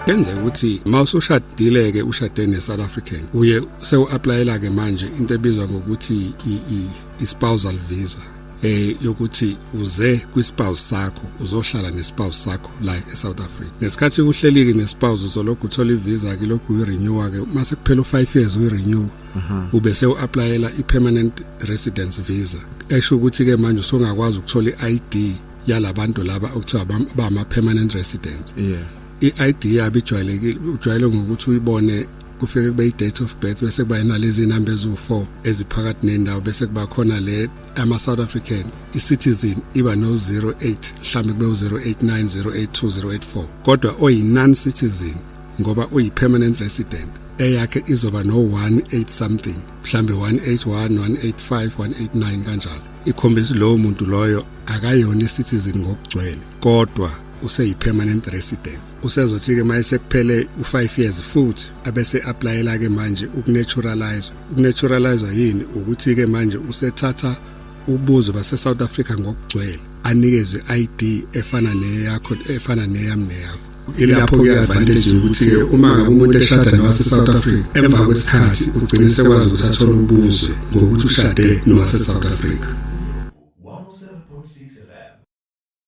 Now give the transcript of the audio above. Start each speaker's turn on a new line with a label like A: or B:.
A: Benze ukuthi mawusushadile ke ushade neSouth African uye sewu-applyela ke manje into ebizwa ngokuthi i-spousal visa yokuthi uze kwi-spouse sakho uzohlala ne-spouse sakho la eSouth Africa. Nesikhathi uhlelike ne-spouse uzolokhu uthola i-visa ke lokhu uyi-renew ke mase kuphela u5 years uyi-renew ube sewu-applyela i-permanent residence visa. Esho ukuthi ke manje usungakwazi ukuthola i-ID yalabantu laba okuthiwa bama-permanent residents.
B: Yes.
A: I-ID yabo ijwayele ngokuthi uyibone kufike kube i-date of birth bese kuba inalezi inamba ezu4 eziphakathi nendawo bese kuba khona le ama-South African i-citizen iba no08 mhlambe kube u089 082 084 kodwa oyi-non-citizen ngoba uyi-permanent resident eyakhe izoba no180 something mhlambe 181 185 189 kanjalo. Ikhombisa lowo muntu loyo akayona i-citizen ngokugcwele kodwa useyi-permanent resident. Usezothi ke mayese kuphele u5 years futhi abese applyela ke manje ukunaturalize. Ukunaturalize yini ukuthi ke manje usethatha ubuzo base South Africa ngokugcwele anikeze ID efana neyakho efana neyami neyakho. Ilapho ke advantage ukuthi ke uma ngabe umuntu eshada nowase South Africa emva kwesikhathi ugcine sekwazi ukuthi athole ubuzo ngokuthi ushade nowase South Africa.